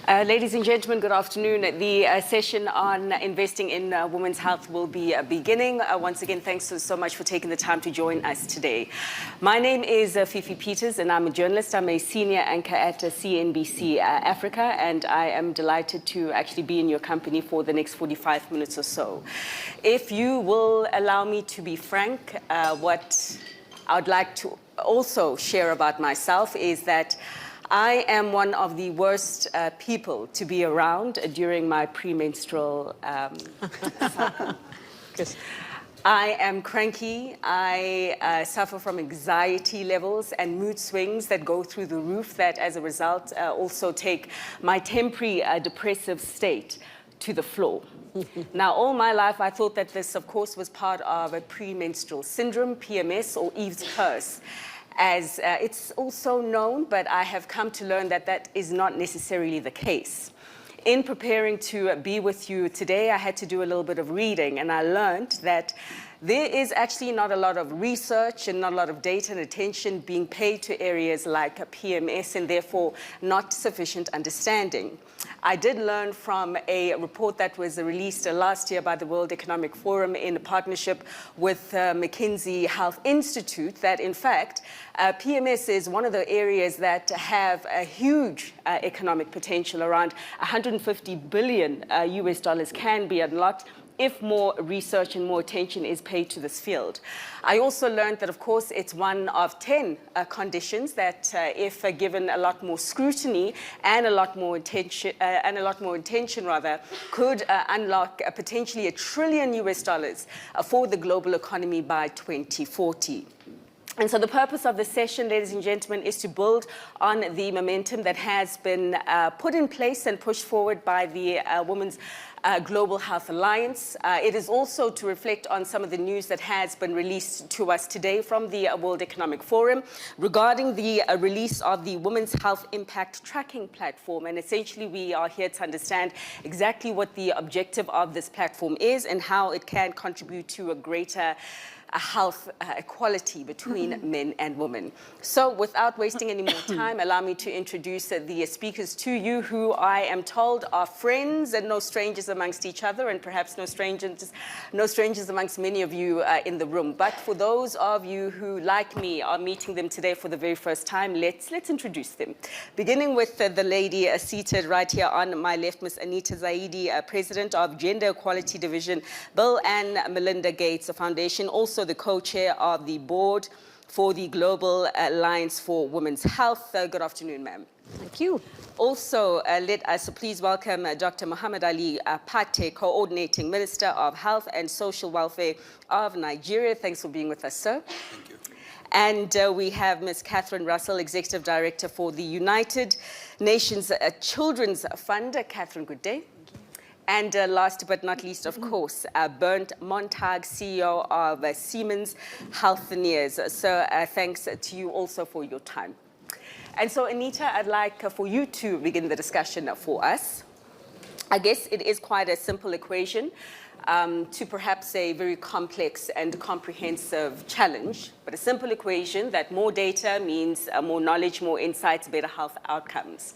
Ladies and gentlemen, good afternoon. The session on investing in women's health will be beginning. Once again, thanks so much for taking the time to join us today. My name is Fifi Peters, and I'm a journalist. I'm a senior anchor at CNBC Africa, and I am delighted to actually be in your company for the next 45 minutes or so. If you will allow me to be frank, what I would like to also share about myself is that I am one of the worst people to be around during my premenstrual cycle. Yes. I am cranky. I suffer from anxiety levels and mood swings that go through the roof that, as a result, also take my temporary depressive state to the floor. Now, all my life, I thought that this, of course, was part of a premenstrual syndrome, PMS, or Eve's curse, as it's also known, but I have come to learn that that is not necessarily the case. In preparing to be with you today, I had to do a little bit of reading, and I learned that there is actually not a lot of research and not a lot of data and attention being paid to areas like PMS, and therefore not sufficient understanding. I did learn from a report that was released last year by the World Economic Forum in a partnership with McKinsey Health Institute that, in fact, PMS is one of the areas that have a huge economic potential. Around 150 billion US dollars can be unlocked if more research and more attention is paid to this field. I also learned that, of course, it's one of 10 conditions that, if given a lot more scrutiny and a lot more attention, could unlock potentially $1 trillion US dollars for the global economy by 2040. And so the purpose of this session, ladies and gentlemen, is to build on the momentum that has been put in place and pushed forward by the Women's Global Health Alliance. It is also to reflect on some of the news that has been released to us today from the World Economic Forum regarding the release of the Women's Health Impact Tracking Platform. And essentially, we are here to understand exactly what the objective of this platform is and how it can contribute to a greater health equality between men and women. So without wasting any more time, allow me to introduce the speakers to you, who I am told are friends and no strangers amongst each other, and perhaps no strangers amongst many of you in the room. But for those of you who, like me, are meeting them today for the very first time, let's introduce them. Beginning with the lady seated right here on my left, Ms. Anita Zaidi, President of Gender Equality Division, Bill and Melinda Gates Foundation, also the co-chair of the board for the Global Alliance for Women's Health. Good afternoon, ma'am. Thank you. Also, let us please welcome Dr. Muhammad Ali Pate, Coordinating Minister of Health and Social Welfare of Nigeria. Thanks for being with us, sir. Thank you. And we have Ms. Catherine Russell, Executive Director for the United Nations Children's Fund. Catherine, good day. And last but not least, of course, Bernd, Montag, CEO of Siemens Healthineers. So thanks to you also for your time. And so, Anita, I'd like for you to begin the discussion for us. I guess it is quite a simple equation to perhaps a very complex and comprehensive challenge, but a simple equation that more data means more knowledge, more insights, better health outcomes.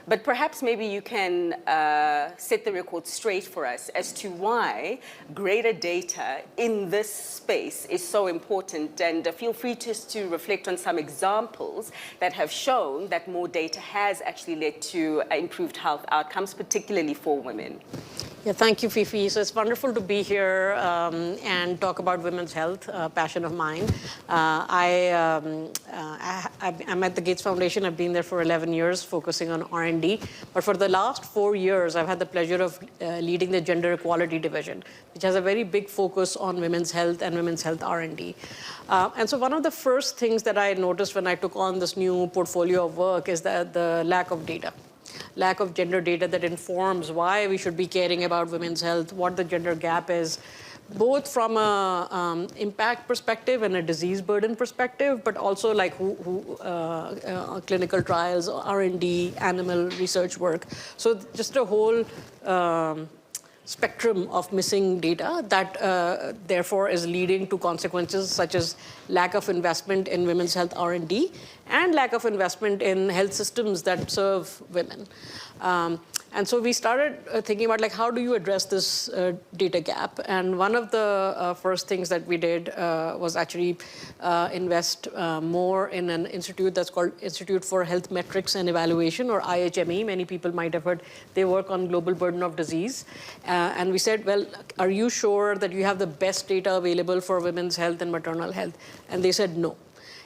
But perhaps maybe you can set the record straight for us as to why greater data in this space is so important, and feel free just to reflect on some examples that have shown that more data has actually led to improved health outcomes, particularly for women. Yeah, thank you, Fifi. So it's wonderful to be here and talk about women's health, passion of mine. I'm at the Gates Foundation. I've been there for 11 years, focusing on R&D. But for the last 4 years, I've had the pleasure of leading the Gender Equality Division, which has a very big focus on women's health and women's health R&D. And so one of the first things that I noticed when I took on this new portfolio of work is that the lack of data. Lack of gender data that informs why we should be caring about women's health, what the gender gap is, both from a impact perspective and a disease burden perspective, but also like clinical trials, R&D, animal research work. So just a whole spectrum of missing data that therefore is leading to consequences such as lack of investment in women's health R&D and lack of investment in health systems that serve women. And so we started thinking about like, how do you address this data gap? And one of the first things that we did was actually invest more in an institute that's called Institute for Health Metrics and Evaluation, or IHME. Many people might have heard. They work on global burden of disease. And we said, well, are you sure that you have the best data available for women's health and maternal health? And they said no.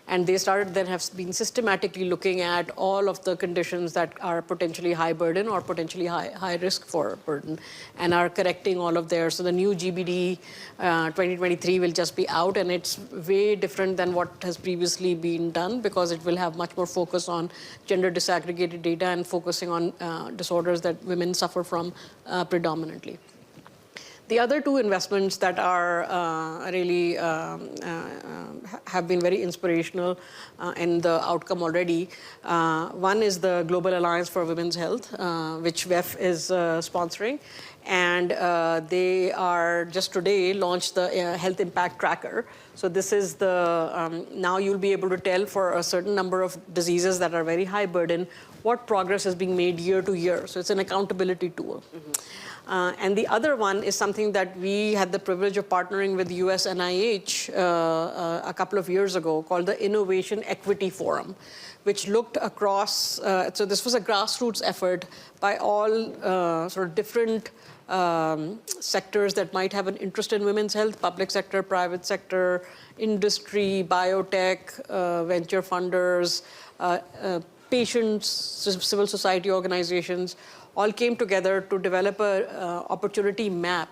And they started then have been systematically looking at all of the conditions that are potentially high burden or potentially high risk for burden, and are correcting all of theirs. So the new GBD 2023 will just be out, and it's way different than what has previously been done because it will have much more focus on gender disaggregated data and focusing on disorders that women suffer from predominantly. The other two investments that are really have been very inspirational in the outcome already. One is the Global Alliance for Women's Health, which WEF is sponsoring. And they are just today launched the Health Impact Tracker. So this is the, now you'll be able to tell for a certain number of diseases that are very high burden, what progress is being made year to year. So it's an accountability tool. And the other one is something that we had the privilege of partnering with US NIH a couple of years ago, called the Innovation Equity Forum, which looked across, so this was a grassroots effort by all sort of different sectors that might have an interest in women's health: public sector, private sector, industry, biotech, venture funders, patients, civil society organizations, all came together to develop a opportunity map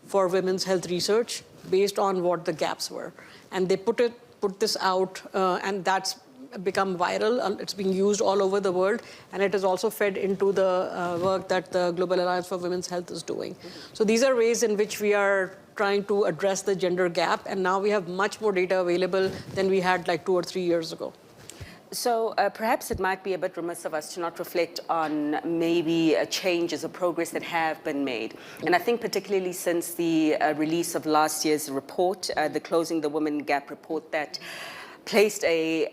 for women's health research based on what the gaps were. And they put this out, and that's become viral. It's being used all over the world, and it is also fed into the work that the Global Alliance for Women's Health is doing. So these are ways in which we are trying to address the gender gap, and now we have much more data available than we had like 2 or 3 years ago. So perhaps it might be a bit remiss of us to not reflect on maybe changes or progress that have been made. And I think particularly since the release of last year's report, the Closing the Women Gap report, that placed a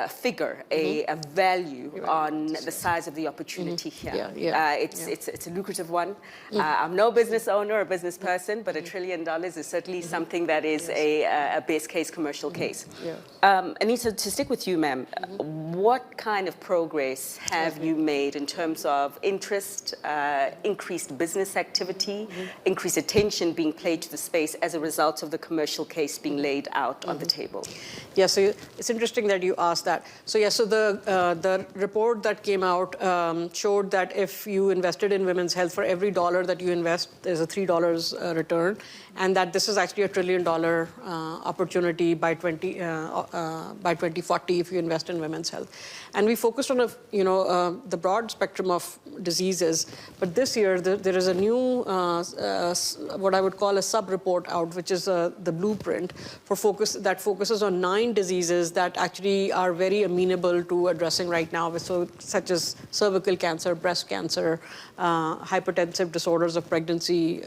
figure, a value on the size of the opportunity here. It's a lucrative one. I'm no business owner or business person, but $1 trillion is certainly something that is a best case commercial case. Anita, to stick with you, ma'am, what kind of progress have you made in terms of interest, increased business activity, increased attention being paid to the space as a result of the commercial case being laid out on the table? Yeah, so it's interesting that you asked that. So yeah, so the report that came out showed that if you invested in women's health, for every dollar that you invest, there's a $3 return, and that this is actually $1 trillion opportunity by 2040 if you invest in women's health. And we focused on the broad spectrum of diseases, but this year there is a new what I would call a sub-report out, which is the blueprint that focuses on 9 diseases that actually are very amenable to addressing right now, such as cervical cancer, breast cancer, hypertensive disorders of pregnancy,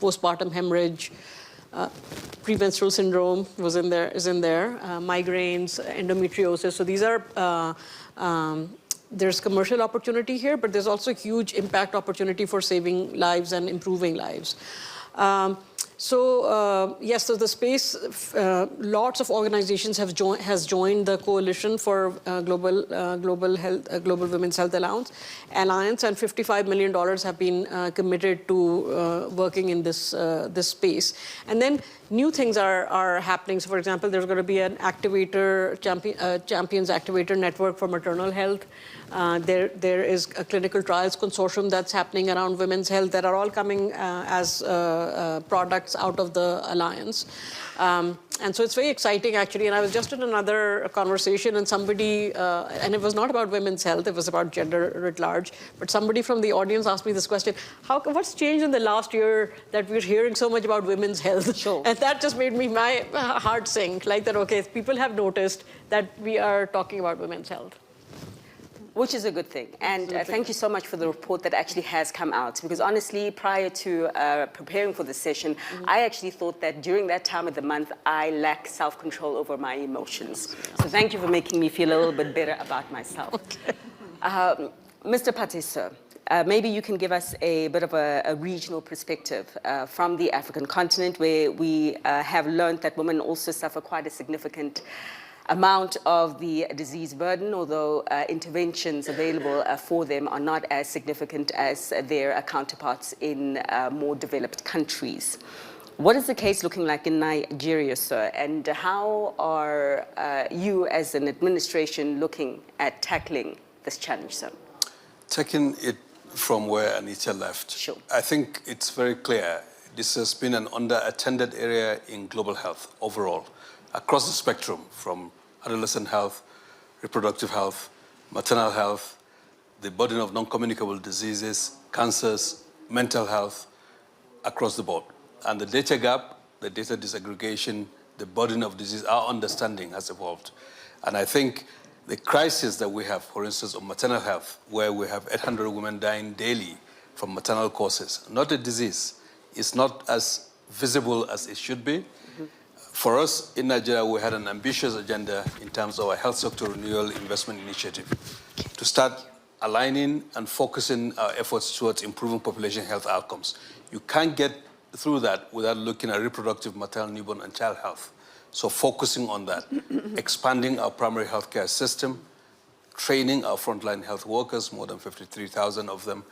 postpartum hemorrhage, premenstrual syndrome is in there, migraines, endometriosis. So these are, there's commercial opportunity here, but there's also huge impact opportunity for saving lives and improving lives. Yes, so the space, lots of organizations has joined the coalition for global women's health alliance, and $55 million have been committed to working in this space. And then new things are happening. So, for example, there's going to be an champions activator network for maternal health. There is a clinical trials consortium that's happening around women's health that are all coming as products out of the alliance. And so it's very exciting, actually. And I was just in another conversation, and somebody, and it was not about women's health, it was about gender writ large, but somebody from the audience asked me this question: what's changed in the last year that we're hearing so much about women's health? Sure. And that just made my heart sink, like that, okay, people have noticed that we are talking about women's health. Which is a good thing. And thank you so much for the report that actually has come out. Because honestly, prior to preparing for this session, I actually thought that during that time of the month, I lack self-control over my emotions. So thank you for making me feel a little bit better about myself. Mr. Pate, sir, maybe you can give us a bit of a regional perspective from the African continent, where we have learned that women also suffer quite a significant amount of the disease burden, although interventions available for them are not as significant as their counterparts in more developed countries. What is the case looking like in Nigeria, sir? And how are you as an administration looking at tackling this challenge, sir? Taking it from where Anita left, Sure. I think it's very clear this has been an underattended area in global health overall, across the spectrum, from adolescent health, reproductive health, maternal health, the burden of non-communicable diseases, cancers, mental health, across the board. And the data gap, the data disaggregation, the burden of disease, our understanding has evolved. And I think the crisis that we have, for instance, of maternal health, where we have 800 women dying daily from maternal causes, not a disease, is not as visible as it should be. For us in Nigeria, we had an ambitious agenda in terms of our health sector renewal investment initiative to start aligning and focusing our efforts towards improving population health outcomes. You can't get through that without looking at reproductive, maternal, newborn, and child health. So focusing on that, expanding our primary healthcare system, training our frontline health workers, more than 53,000 of them,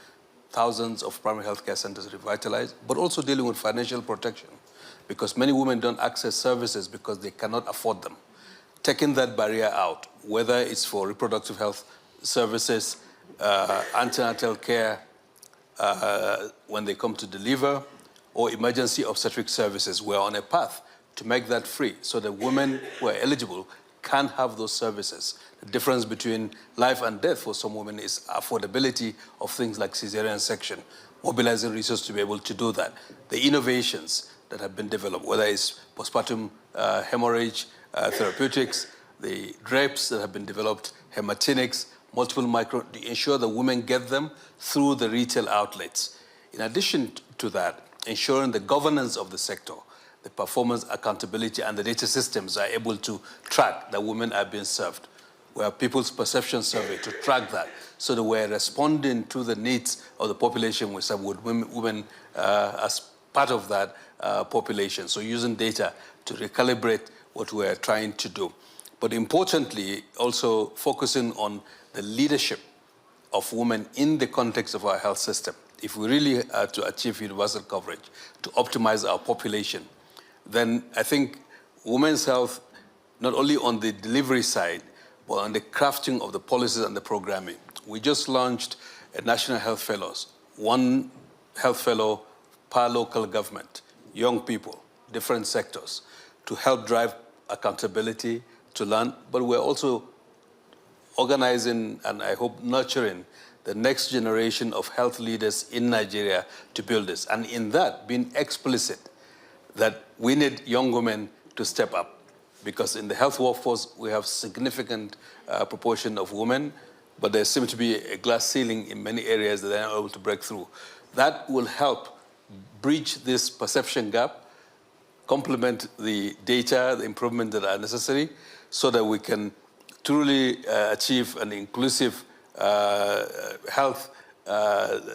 thousands of primary healthcare centers revitalized, but also dealing with financial protection, because many women don't access services because they cannot afford them. Taking that barrier out, whether it's for reproductive health services, antenatal care when they come to deliver, or emergency obstetric services, we're on a path to make that free so that women who are eligible can have those services. The difference between life and death for some women is affordability of things like cesarean section, mobilizing resources to be able to do that. The innovations that have been developed, whether it's postpartum hemorrhage therapeutics, the drapes that have been developed, hematinics, multiple micro, to ensure that women get them through the retail outlets. In addition to that, ensuring the governance of the sector, the performance, accountability, and the data systems are able to track that women are being served. We have People's Perception Survey to track that, so that we're responding to the needs of the population we serve with women as part of that population. So using data to recalibrate what we're trying to do. But importantly, also focusing on the leadership of women in the context of our health system. If we really are to achieve universal coverage, to optimize our population, then I think women's health, not only on the delivery side, but on the crafting of the policies and the programming. We just launched a National Health Fellows, one health fellow per local government, young people, different sectors, to help drive accountability, to learn, but we're also organizing and I hope nurturing the next generation of health leaders in Nigeria to build this. And in that, being explicit that we need young women to step up, because in the health workforce, we have significant proportion of women, but there seems to be a glass ceiling in many areas that they're not able to break through. That will help bridge this perception gap, complement the data, the improvements that are necessary, so that we can truly achieve an inclusive health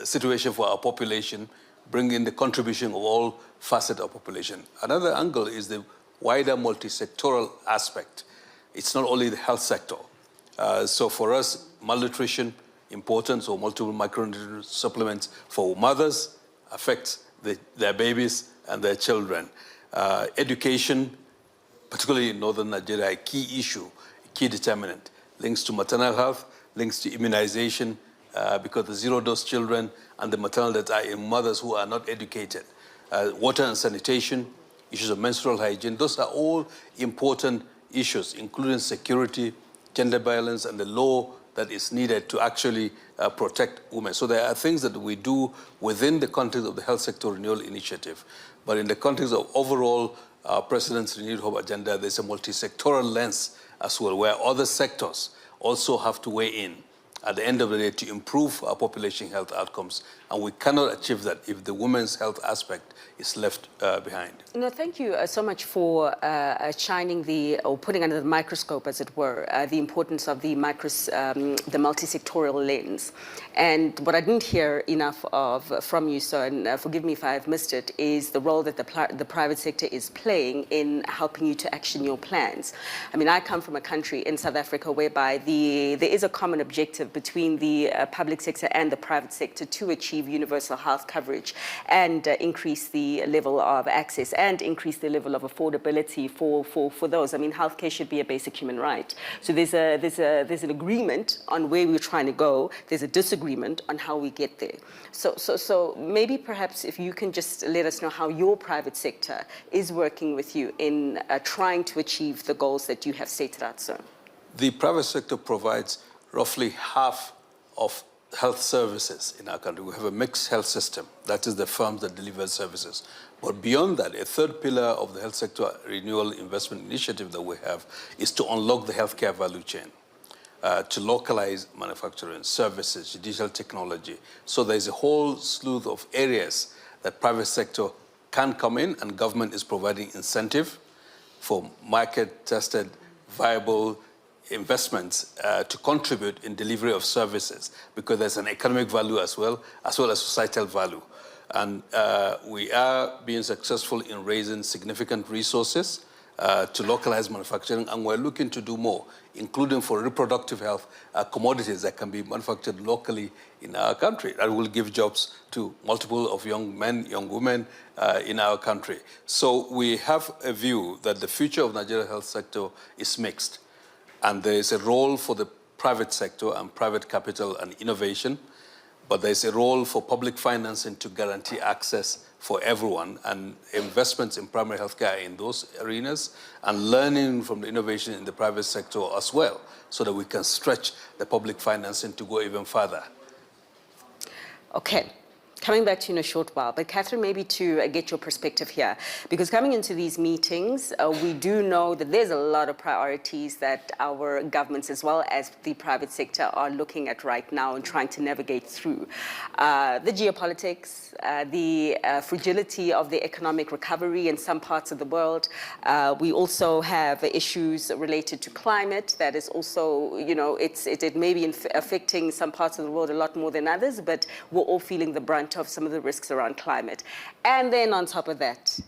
situation for our population, bring in the contribution of all facets of population. Another angle is the wider multi-sectoral aspect. It's not only the health sector. So for us, malnutrition, importance of multiple micronutrient supplements for mothers affects their babies and their children. Education, particularly in northern Nigeria, a key issue, a key determinant, links to maternal health, links to immunization, because the zero-dose children and the maternal deaths are in mothers who are not educated. Water and sanitation, issues of menstrual hygiene, those are all important issues, including security, gender violence, and the law that is needed to actually protect women. So there are things that we do within the context of the Health Sector Renewal Initiative. But in the context of overall President's Renewed Hope agenda, there's a multi-sectoral lens as well, where other sectors also have to weigh in at the end of the day to improve our population health outcomes. And we cannot achieve that if the women's health aspect is left behind. No, thank you so much for shining or putting under the microscope, as it were, the importance of the multi-sectoral lens. And what I didn't hear enough of from you, sir, and forgive me if I've missed it, is the role that the private sector is playing in helping you to action your plans. I mean, I come from a country in South Africa whereby there is a common objective between the public sector and the private sector to achieve universal health coverage and increase the level of access and increase the level of affordability for those. I mean, healthcare should be a basic human right. So there's an agreement on where we're trying to go. There's a disagreement on how we get there. So maybe perhaps if you can just let us know how your private sector is working with you in trying to achieve the goals that you have stated out, sir. The private sector provides roughly half of health services in our country. We have a mixed health system. That is the firms that deliver services. But beyond that, a third pillar of the health sector renewal investment initiative that we have is to unlock the healthcare value chain, to localize manufacturing, services, digital technology. So there's a whole slew of areas that private sector can come in, and government is providing incentive for market-tested, viable investments to contribute in delivery of services, because there's an economic value as well as societal value. And we are being successful in raising significant resources to localize manufacturing, and we're looking to do more, including for reproductive health commodities that can be manufactured locally in our country. That will give jobs to multiple of young men, young women in our country. So we have a view that the future of Nigeria's health sector is mixed. And there is a role for the private sector and private capital and innovation, but there's a role for public financing to guarantee access for everyone, and investments in primary healthcare in those arenas, and learning from the innovation in the private sector as well, so that we can stretch the public financing to go even further. Okay. Coming back to you in a short while, but Catherine, maybe to get your perspective here, because coming into these meetings, we do know that there's a lot of priorities that our governments as well as the private sector are looking at right now and trying to navigate through. The geopolitics, the fragility of the economic recovery in some parts of the world. We also have issues related to climate that is also, it may be affecting some parts of the world a lot more than others, but we're all feeling the brunt of some of the risks around climate. And then on top of that,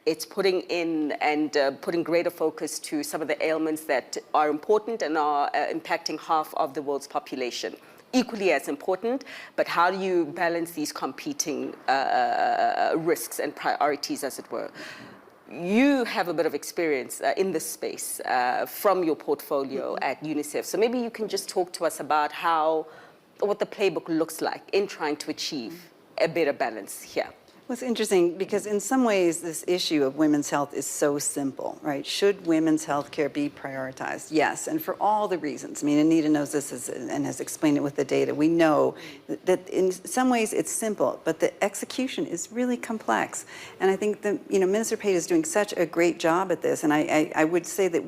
it's putting in and putting greater focus to some of the ailments that are important and are impacting half of the world's population. Equally as important, but how do you balance these competing risks and priorities, as it were? You have a bit of experience in this space from your portfolio at UNICEF. So maybe you can just talk to us about what the playbook looks like in trying to achieve a better balance here. Well, it's interesting because in some ways this issue of women's health is so simple, right? Should women's health care be prioritized? Yes, and for all the reasons. I mean, Anita knows this and has explained it with the data. We know that in some ways it's simple, but the execution is really complex. And I think that, Minister Pate is doing such a great job at this. And I would say that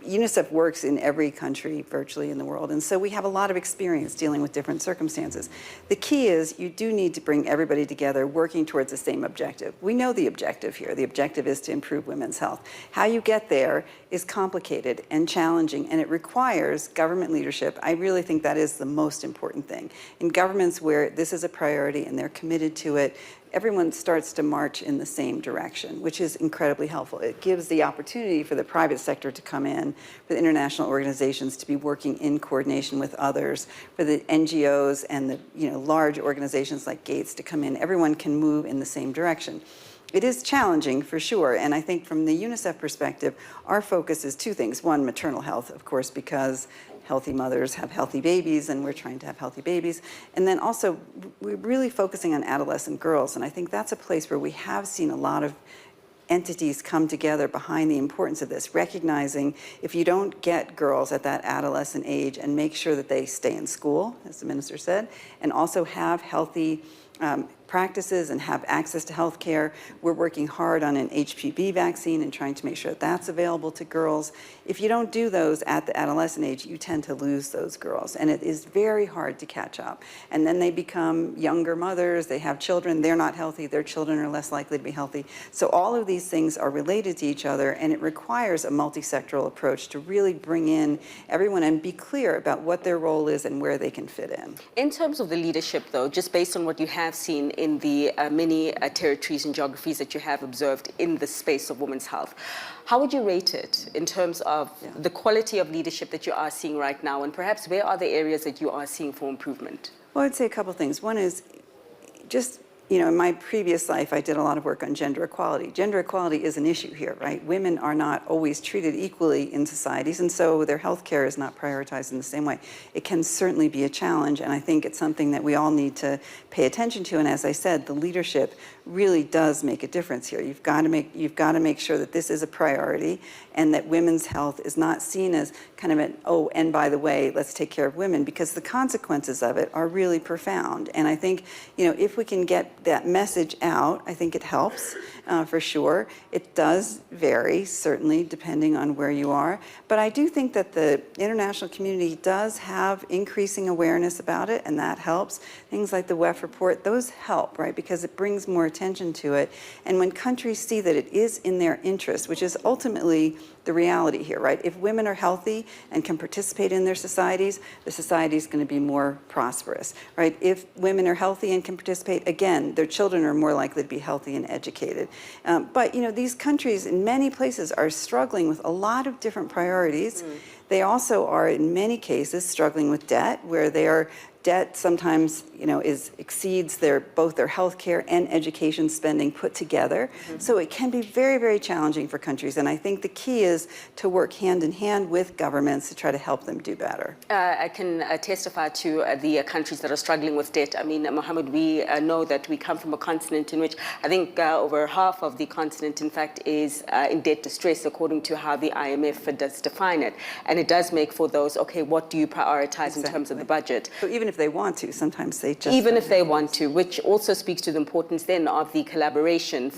UNICEF works in every country virtually in the world, and so we have a lot of experience dealing with different circumstances. The key is you do need to bring everybody together working towards the same objective. We know the objective here. The objective is to improve women's health. How you get there is complicated and challenging, and it requires government leadership. I really think that is the most important thing. In governments where this is a priority and they're committed to it, everyone starts to march in the same direction, which is incredibly helpful. It gives the opportunity for the private sector to come in, for the international organizations to be working in coordination with others, for the NGOs and the large organizations like Gates to come in. Everyone can move in the same direction. It is challenging for sure, and I think from the UNICEF perspective, our focus is two things. One, maternal health, of course, because healthy mothers have healthy babies, and we're trying to have healthy babies. And then also, we're really focusing on adolescent girls, and I think that's a place where we have seen a lot of entities come together behind the importance of this, recognizing if you don't get girls at that adolescent age and make sure that they stay in school, as the minister said, and also have healthy practices and have access to health care. We're working hard on an HPV vaccine and trying to make sure that that's available to girls. If you don't do those at the adolescent age, you tend to lose those girls, and it is very hard to catch up. And then they become younger mothers, they have children, they're not healthy, their children are less likely to be healthy. So all of these things are related to each other, and it requires a multi-sectoral approach to really bring in everyone and be clear about what their role is and where they can fit in. In terms of the leadership, though, just based on what you have seen in the many territories and geographies that you have observed in the space of women's health, how would you rate it in terms of the quality of leadership that you are seeing right now, and perhaps where are the areas that you are seeing for improvement? Well, I'd say a couple things. One is just, in my previous life, I did a lot of work on gender equality. Gender equality is an issue here, right? Women are not always treated equally in societies, and so their health care is not prioritized in the same way. It can certainly be a challenge, and I think it's something that we all need to pay attention to. And as I said, the leadership really does make a difference here. You've got to make sure that this is a priority, and that women's health is not seen as kind of an, oh, and by the way, let's take care of women, because the consequences of it are really profound. And I think, if we can get that message out, I think it helps for sure. It does vary, certainly, depending on where you are. But I do think that the international community does have increasing awareness about it, and that helps. Things like the WEF report, those help, right? Because it brings more attention to it. And when countries see that it is in their interest, which is ultimately the reality here, right? If women are healthy and can participate in their societies, the society is going to be more prosperous, right? If women are healthy and can participate, again, their children are more likely to be healthy and educated. But, these countries in many places are struggling with a lot of different priorities. They also are, in many cases, struggling with debt, where their debt sometimes, exceeds both their health care and education spending put together. So it can be very, very challenging for countries. And I think the key is to work hand in hand with governments to try to help them do better. I can testify to the countries that are struggling with debt. I mean, Mohammed, we know that we come from a continent in which I think over half of the continent, in fact, is in debt distress, according to how the IMF does define it. And it does make for those, okay, what do you prioritize in terms of the budget? So even if they want to, sometimes they just even if they want to, which also speaks to the importance then of the collaboration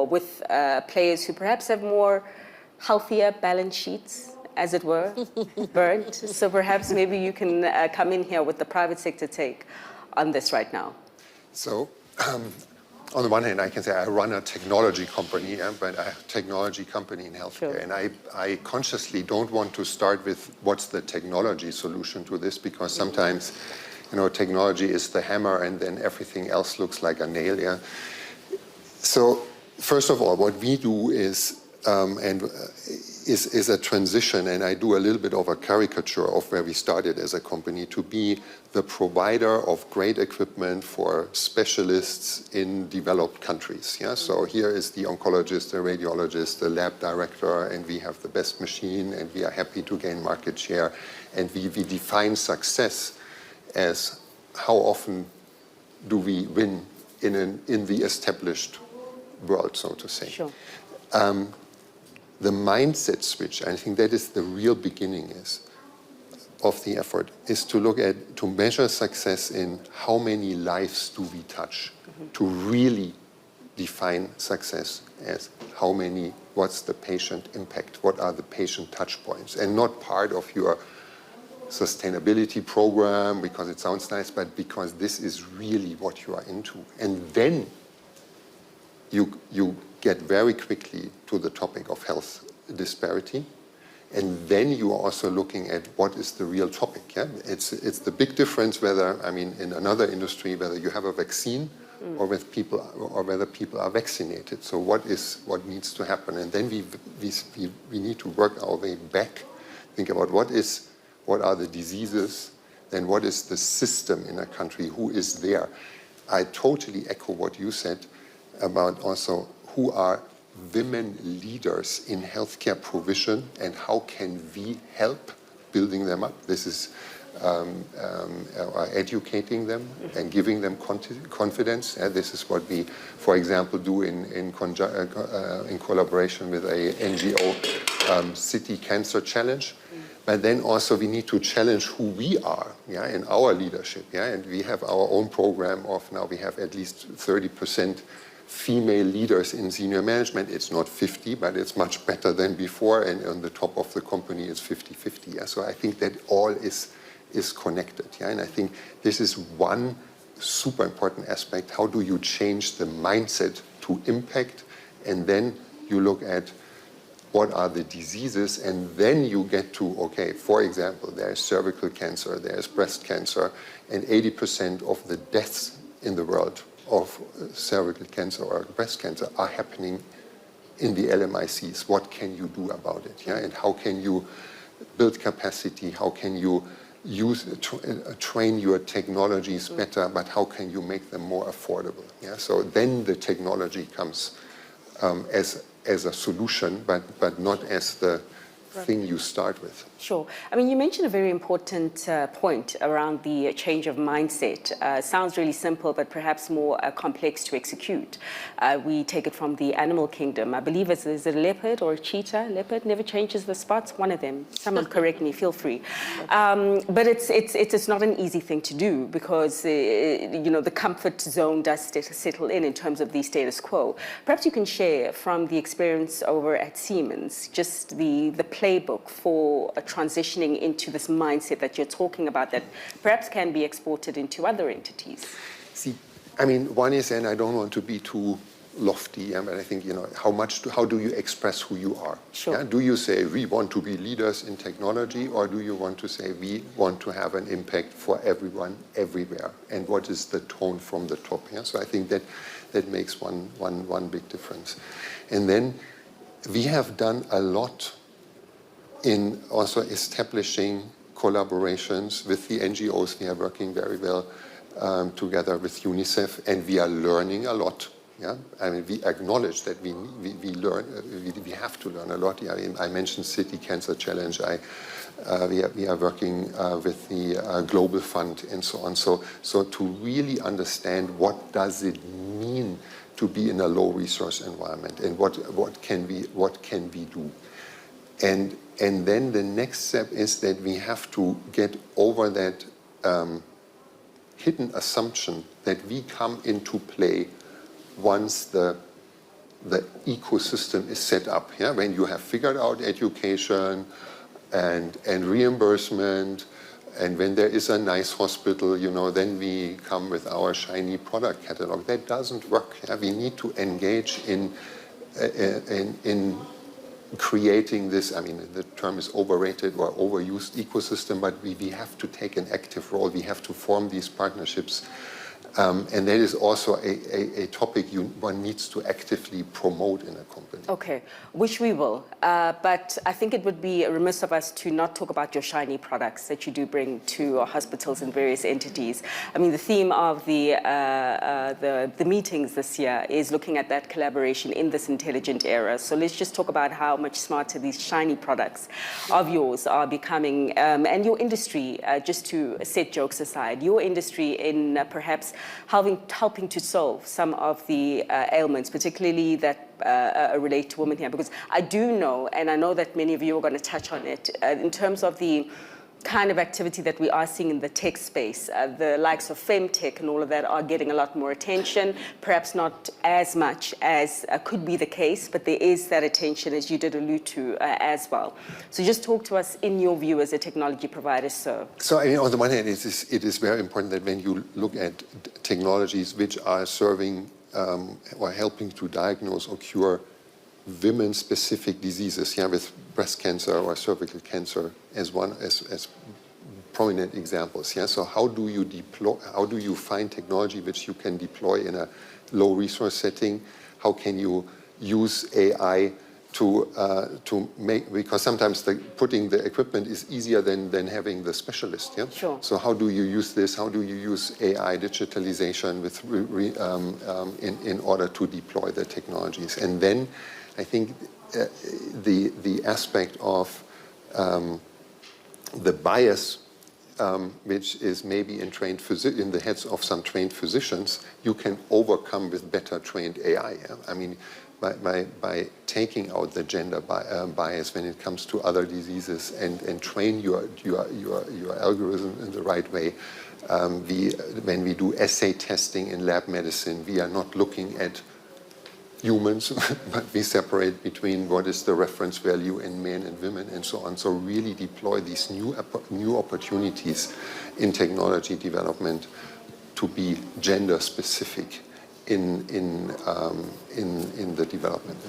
with players who perhaps have more healthier balance sheets, as it were, Bernd. So perhaps maybe you can come in here with the private sector take on this right now. So on the one hand, I can say I run a technology company, but a technology company in healthcare. Sure. And I consciously don't want to start with what's the technology solution to this, because sometimes technology is the hammer and then everything else looks like a nail, yeah? So first of all, what we do is a transition, and I do a little bit of a caricature of where we started as a company, to be the provider of great equipment for specialists in developed countries, yeah? So here is the oncologist, the radiologist, the lab director, and we have the best machine, and we are happy to gain market share. And we define success as how often do we win in the established world, so to say. Sure. The mindset switch, I think that is the real beginning of the effort, is to measure success in how many lives do we touch, to really define success as what's the patient impact, what are the patient touch points, and not part of your sustainability program because it sounds nice, but because this is really what you are into. And then you get very quickly to the topic of health disparity. And then you are also looking at what is the real topic. Yeah? It's the big difference whether, in another industry, whether you have a vaccine or whether people are vaccinated. So what needs to happen? And then we need to work our way back, think about what are the diseases, then what is the system in a country, who is there. I totally echo what you said about also who are women leaders in healthcare provision and how can we help building them up. This is educating them and giving them confidence. This is what we, for example, do in collaboration with a NGO, City Cancer Challenge. But then also we need to challenge who we are, in our leadership, and we have our own program of now we have at least 30% female leaders in senior management. It's not 50, but it's much better than before, and on the top of the company it's 50-50. So I think that all is connected, and I think this is one super important aspect. How do you change the mindset to impact, and then you look at what are the diseases, and then you get to, okay, for example, there's cervical cancer, there's breast cancer, and 80% of the deaths in the world of cervical cancer or breast cancer are happening in the LMICs. What can you do about it? And how can you build capacity? How can you train your technologies better, but how can you make them more affordable? So then the technology comes as a solution, but not as the thing you start with. Sure. I mean, you mentioned a very important point around the change of mindset. Sounds really simple, but perhaps more complex to execute. We take it from the animal kingdom. I believe is it a leopard or a cheetah? Leopard never changes the spots. One of them. Someone correct me. Feel free. But it's not an easy thing to do because the comfort zone does settle in terms of the status quo. Perhaps you can share from the experience over at Siemens just the playbook for transitioning into this mindset that you're talking about that perhaps can be exported into other entities? See, I mean, one is, and I don't want to be too lofty, but I think, how do you express who you are? Sure. Do you say we want to be leaders in technology, or do you want to say we want to have an impact for everyone, everywhere? And what is the tone from the top? So I think that makes one big difference. And then we have done a lot in also establishing collaborations with the NGOs. We are working very well together with UNICEF, and we are learning a lot. I mean, we acknowledge that we learn. We have to learn a lot. I mentioned City Cancer Challenge. We are working with the Global Fund and so on. So to really understand what does it mean to be in a low resource environment, and what can we do. And then the next step is that we have to get over that hidden assumption that we come into play once the ecosystem is set up. When you have figured out education and reimbursement, and when there is a nice hospital, then we come with our shiny product catalog. That doesn't work. We need to engage in creating this, I mean, the term is overrated or overused ecosystem, but we have to take an active role. We have to form these partnerships. And that is also a topic one needs to actively promote in a company. Okay, which we will. But I think it would be remiss of us to not talk about your shiny products that you do bring to hospitals and various entities. I mean, the theme of the meetings this year is looking at that collaboration in this intelligent era. So let's just talk about how much smarter these shiny products of yours are becoming, and your industry, just to set jokes aside, your industry in perhaps helping to solve some of the ailments, particularly that relate to women here, because I do know, and I know that many of you are going to touch on it, in terms of the kind of activity that we are seeing in the tech space. The likes of femtech and all of that are getting a lot more attention, perhaps not as much as could be the case, but there is that attention, as you did allude to, as well. So just talk to us in your view as a technology provider, sir. So on the one hand, it is very important that when you look at technologies which are serving or helping to diagnose or cure women-specific diseases, with breast cancer or cervical cancer as prominent examples. So how do you find technology which you can deploy in a low resource setting? How can you use AI to make, because sometimes putting the equipment is easier than having the specialist. Sure. So how do you use this? How do you use AI digitalization in order to deploy the technologies? And then I think the aspect of the bias, which is maybe in the heads of some trained physicians, you can overcome with better trained AI. I mean, by taking out the gender bias when it comes to other diseases and train your algorithm in the right way. When we do assay testing in lab medicine, we are not looking at humans, but we separate between what is the reference value in men and women and so on. So really deploy these new opportunities in technology development to be gender specific in the development.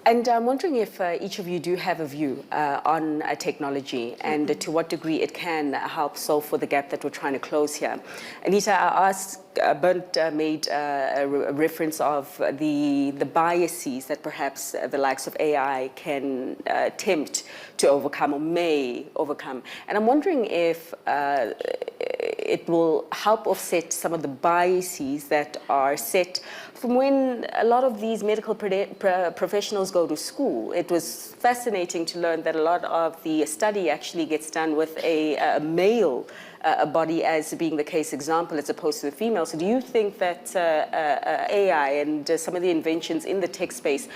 And I'm wondering if each of you do have a view on technology and to what degree it can help solve for the gap that we're trying to close here. Anita, I asked, Bernd made a reference of the biases that perhaps the likes of AI can attempt to overcome or may overcome. And I'm wondering if it will help offset some of the biases that are set from when a lot of these medical professionals go to school. It was fascinating to learn that a lot of the study actually gets done with a male body as being the case example as opposed to the female. So do you think that AI and some of the inventions in the tech space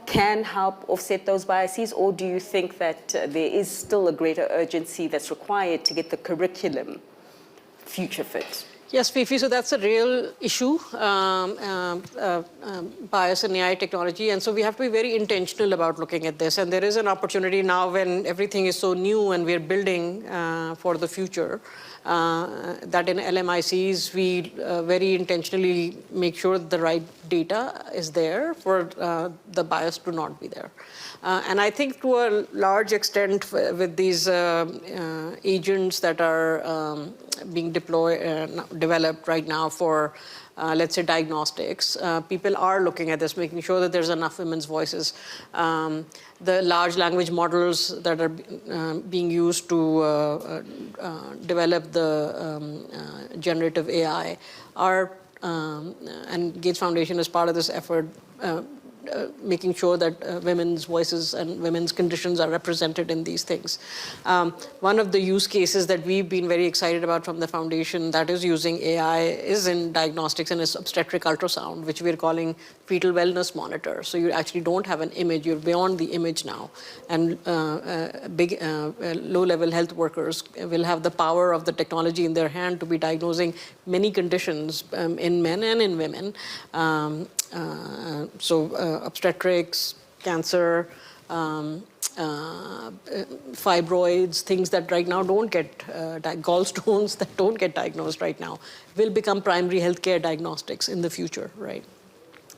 can help offset those biases, or do you think that there is still a greater urgency that's required to get the curriculum future fit? Yes, Fifi, so that's a real issue, bias in AI technology. And so we have to be very intentional about looking at this. And there is an opportunity now when everything is so new and we're building for the future, that in LMICs, we very intentionally make sure that the right data is there for the bias to not be there. And I think to a large extent with these agents that are being developed right now for, let's say, diagnostics, people are looking at this, making sure that there's enough women's voices. The large language models that are being used to develop the generative AI are, and Gates Foundation is part of this effort, making sure that women's voices and women's conditions are represented in these things. One of the use cases that we've been very excited about from the foundation that is using AI is in diagnostics and is obstetric ultrasound, which we're calling fetal wellness monitor. So you actually don't have an image, you're beyond the image now. And big low-level health workers will have the power of the technology in their hand to be diagnosing many conditions in men and in women. Obstetrics, cancer, fibroids, things that right now don't get, gallstones that don't get diagnosed right now, will become primary healthcare diagnostics in the future, right?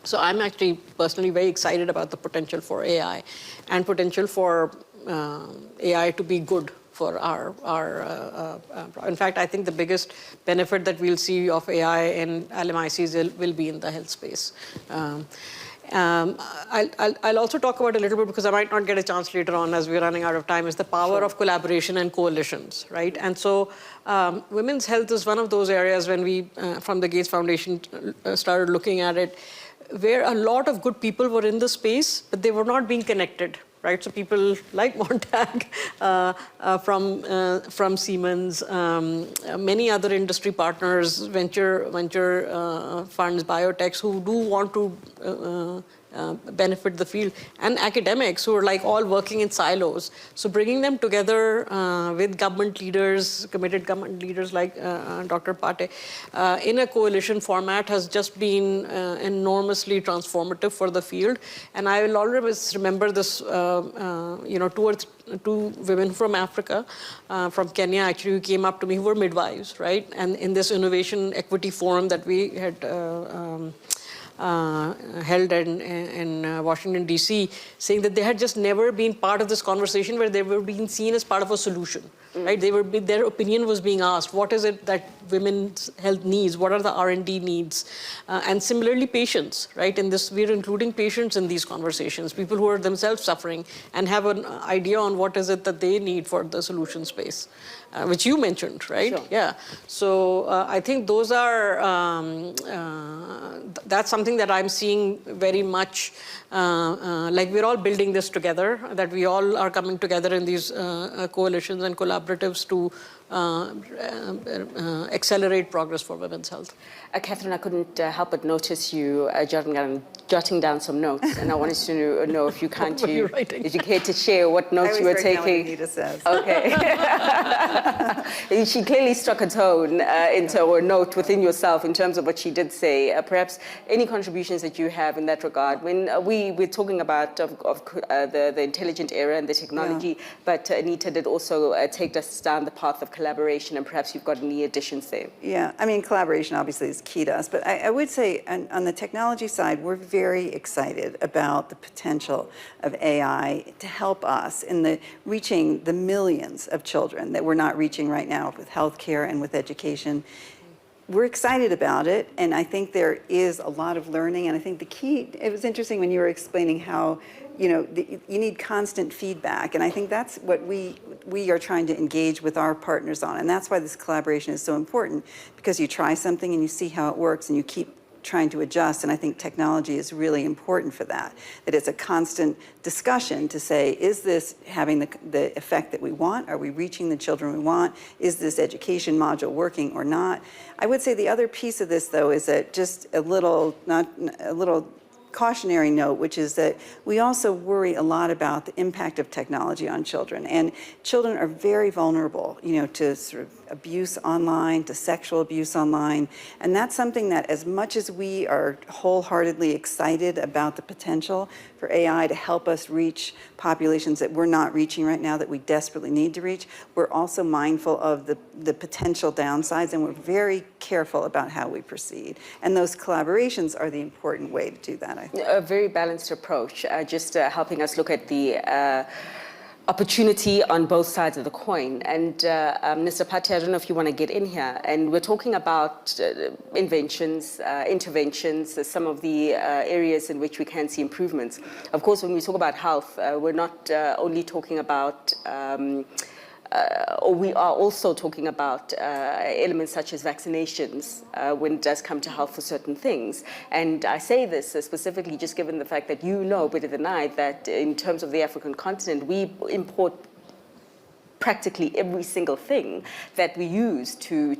So I'm actually personally very excited about the potential for AI and potential for AI to be good for in fact, I think the biggest benefit that we'll see of AI in LMICs will be in the health space. I'll also talk about a little bit, because I might not get a chance later on as we're running out of time, is the power of collaboration and coalitions, right? And so women's health is one of those areas when we, from the Gates Foundation, started looking at it, where a lot of good people were in the space, but they were not being connected. Right, so people like Montag from Siemens, many other industry partners, venture funds, biotechs who do want to benefit the field, and academics who are like all working in silos. So bringing them together with government leaders, committed government leaders like Dr. Pate, in a coalition format has just been enormously transformative for the field. And I will always remember this, two women from Africa, from Kenya actually, who came up to me, who were midwives, right? And in this innovation equity forum that we had held in Washington, D.C., saying that they had just never been part of this conversation where they were being seen as part of a solution, right? Their opinion was being asked, what is it that women's health needs? What are the R&D needs? And similarly, patients, right? In this, we're including patients in these conversations, people who are themselves suffering and have an idea on what is it that they need for the solution space, which you mentioned, right? Sure. Yeah. So I think those are, that's something that I'm seeing very much, like we're all building this together, that we all are coming together in these coalitions and collaboratives to accelerate progress for women's health. Catherine, I couldn't help but notice you jotting down some notes, and I wanted to know if you can't, if you care to share what notes you were taking. I was writing down what Anita says. Okay. She clearly struck a tone or a note within yourself in terms of what she did say. Perhaps any contributions that you have in that regard. When we're talking about the intelligent era and the technology, but Anita did also take us down the path of collaboration, and perhaps you've got any additions there. Yeah, I mean, collaboration obviously is key to us, but I would say on the technology side, we're very excited about the potential of AI to help us in reaching the millions of children that we're not reaching right now with healthcare and with education. We're excited about it, and I think there is a lot of learning, and I think the key, it was interesting when you were explaining how you need constant feedback, and I think that's what we are trying to engage with our partners on, and that's why this collaboration is so important, because you try something and you see how it works and you keep trying to adjust, and I think technology is really important for that it's a constant discussion to say, is this having the effect that we want? Are we reaching the children we want? Is this education module working or not? I would say the other piece of this, though, is that just a little cautionary note, which is that we also worry a lot about the impact of technology on children. And children are very vulnerable, to sort of abuse online, to sexual abuse online. And that's something that, as much as we are wholeheartedly excited about the potential for AI to help us reach populations that we're not reaching right now, that we desperately need to reach, we're also mindful of the potential downsides, and we're very careful about how we proceed. And those collaborations are the important way to do that, I think. A very balanced approach, just helping us look at the opportunity on both sides of the coin. And Mr. Pate, I don't know if you want to get in here. And we're talking about inventions, interventions, some of the areas in which we can see improvements. Of course, when we talk about health, we're not only talking about or we are also talking about elements such as vaccinations when it does come to health for certain things. And I say this specifically just given the fact that you know better than I that in terms of the African continent, we import practically every single thing that we use to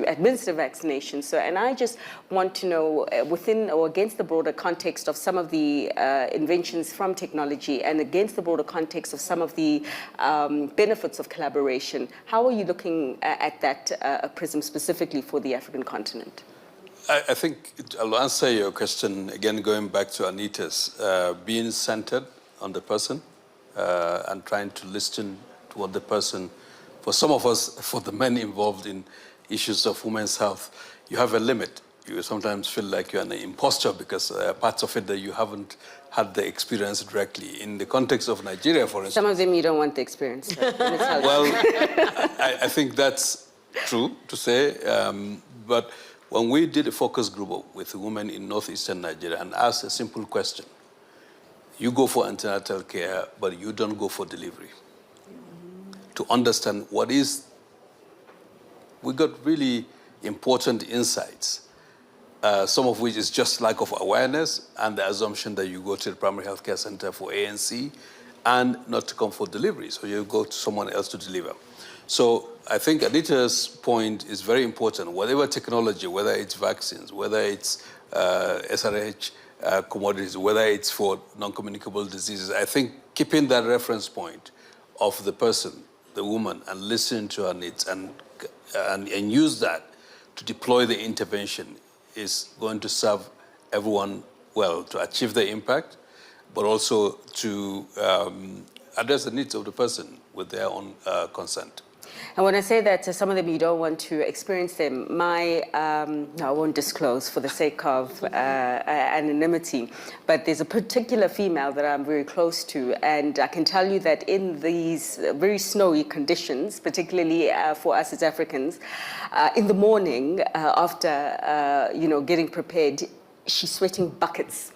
administer vaccination. So, and I just want to know, within or against the broader context of some of the inventions from technology and against the broader context of some of the benefits of collaboration, how are you looking at that prism specifically for the African continent? I think I'll answer your question, again, going back to Anita's, being centered on the person, and trying to listen to what the person, for some of us, for the men involved in issues of women's health, you have a limit. You sometimes feel like you're an imposter because parts of it that you haven't had the experience directly. In the context of Nigeria, for instance. Some of them you don't want the experience. Well, I think that's true to say, but when we did a focus group with women in northeastern Nigeria and asked a simple question, you go for antenatal care, but you don't go for delivery. To understand what is, we got really important insights, some of which is just lack of awareness and the assumption that you go to the primary health care center for ANC and not to come for delivery, so you go to someone else to deliver. So I think Anita's point is very important. Whatever technology, whether it's vaccines, whether it's SRH, commodities, whether it's for non-communicable diseases. I think keeping that reference point of the person, the woman, and listening to her needs and use that to deploy the intervention is going to serve everyone well to achieve the impact, but also to address the needs of the person with their own consent. And when I say that some of them you don't want to experience them, I won't disclose for the sake of anonymity, but there's a particular female that I'm very close to, and I can tell you that in these very snowy conditions, particularly for us as Africans, in the morning after getting prepared, she's sweating buckets.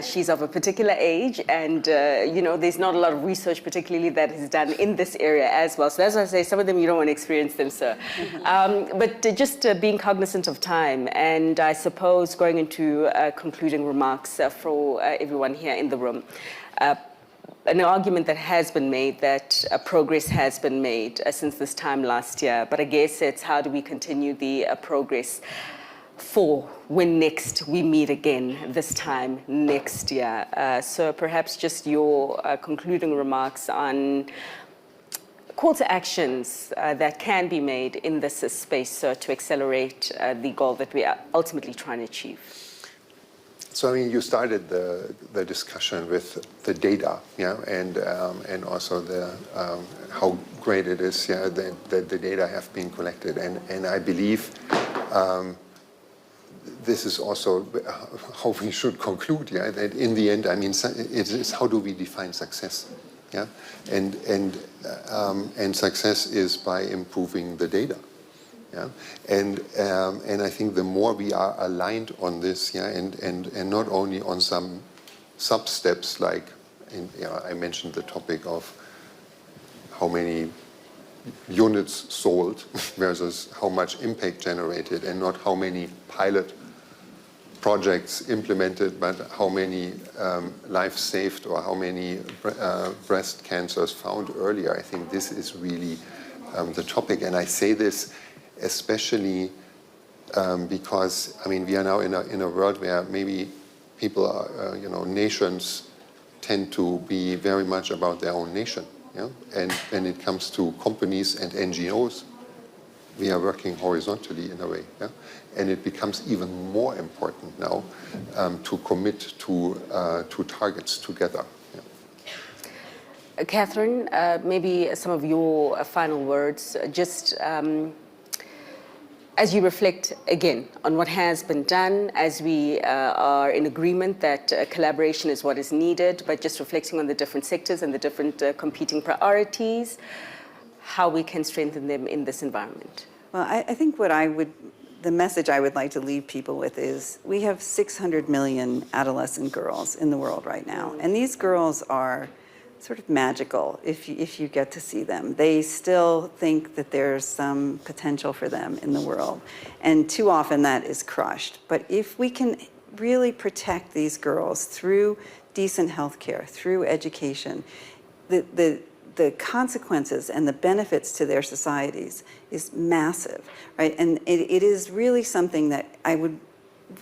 She's of a particular age, and there's not a lot of research particularly that is done in this area as well. So that's why I say some of them you don't want to experience them, sir. But just being cognizant of time, and I suppose going into concluding remarks for everyone here in the room. an argument that has been made that progress has been made since this time last year. But I guess it's how do we continue the progress for when next we meet again, this time next year. So perhaps just your concluding remarks on call to actions that can be made in this space to accelerate the goal that we are ultimately trying to achieve. So I mean, you started the discussion with the data, yeah, and also the how great it is, yeah, that the data have been collected, and I believe this is also how we should conclude, yeah, that in the end, I mean, it is how do we define success, yeah, and success is by improving the data. Yeah, and I think the more we are aligned on this, yeah, and not only on some sub-steps like, I mentioned the topic of how many units sold versus how much impact generated, and not how many pilot projects implemented, but how many lives saved or how many breast cancers found earlier. I think this is really the topic, and I say this especially because, I mean, we are now in a world where maybe people are, nations tend to be very much about their own nation. Yeah? And when it comes to companies and NGOs, we are working horizontally in a way. Yeah? And it becomes even more important now to commit to targets together. Yeah. Catherine, maybe some of your final words, just as you reflect again on what has been done, as we are in agreement that collaboration is what is needed, but just reflecting on the different sectors and the different competing priorities, how we can strengthen them in this environment. Well, I think the message I would like to leave people with is we have 600 million adolescent girls in the world right now, and these girls are sort of magical if you get to see them. They still think that there's some potential for them in the world, and too often that is crushed. But if we can really protect these girls through decent health care, through education, the consequences and the benefits to their societies is massive, right? And it is really something that I would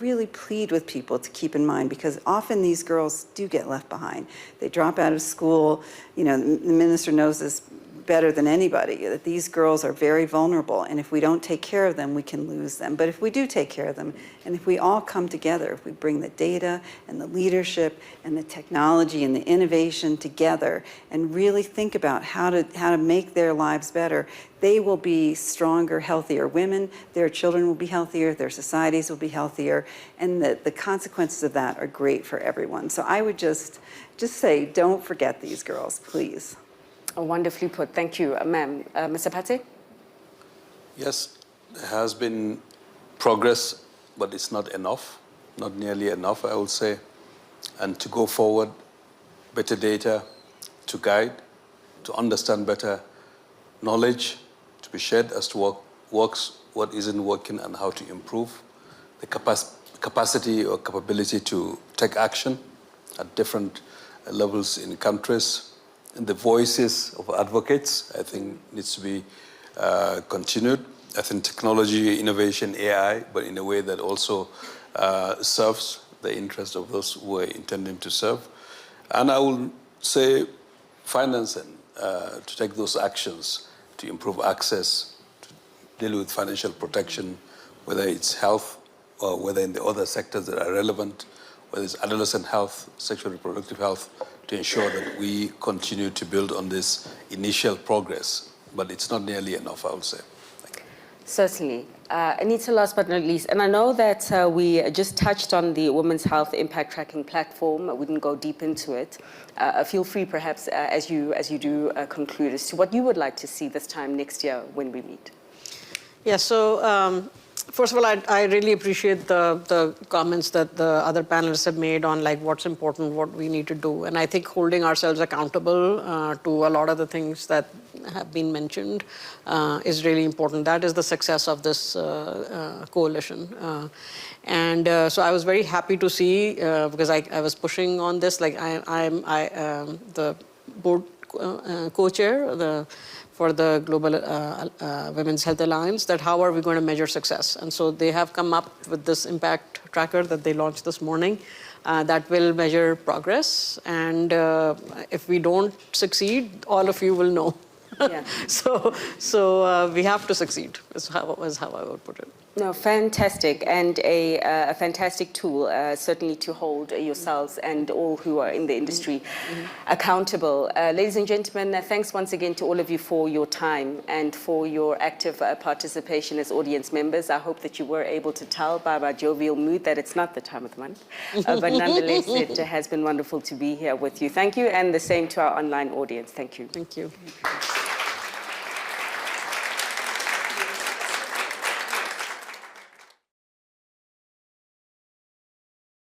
really plead with people to keep in mind, because often these girls do get left behind. They drop out of school. The minister knows this better than anybody, that these girls are very vulnerable, and if we don't take care of them, we can lose them. But if we do take care of them, and if we all come together, if we bring the data and the leadership and the technology and the innovation together and really think about how to make their lives better, they will be stronger, healthier women, their children will be healthier, their societies will be healthier, and the consequences of that are great for everyone. So I would just say, don't forget these girls, please. Wonderfully put. Thank you, ma'am. Mr. Pate? Yes, there has been progress, but it's not enough, not nearly enough, I would say. And to go forward, better data to guide, to understand better, knowledge to be shared as to what works, what isn't working, and how to improve, the capacity or capability to take action at different levels in countries. And the voices of advocates, I think, needs to be continued. I think technology, innovation, AI, but in a way that also serves the interest of those who are intending to serve. And I will say financing to take those actions to improve access, to deal with financial protection, whether it's health or whether in the other sectors that are relevant, whether it's adolescent health, sexual reproductive health, to ensure that we continue to build on this initial progress. But it's not nearly enough, I would say. Thank you. Certainly. Anita, last but not least, and I know that we just touched on the Women's Health Impact Tracking Platform. We didn't go deep into it. Feel free, perhaps, as you do conclude, as to what you would like to see this time next year when we meet. Yeah, so first of all, I really appreciate the comments that the other panelists have made on like what's important, what we need to do. And I think holding ourselves accountable to a lot of the things that have been mentioned is really important. That is the success of this coalition. So I was very happy to see, because I was pushing on this, like I'm the board co-chair for the Global Women's Health Alliance, that how are we going to measure success? And so they have come up with this impact tracker that they launched this morning that will measure progress. And if we don't succeed, all of you will know. Yeah. So we have to succeed, is how I would put it. No, fantastic, and a fantastic tool, certainly to hold yourselves and all who are in the industry accountable. Ladies and gentlemen, thanks once again to all of you for your time and for your active participation as audience members. I hope that you were able to tell by our jovial mood that it's not the time of the month, but nonetheless, it has been wonderful to be here with you. Thank you, and the same to our online audience. Thank you. Thank you.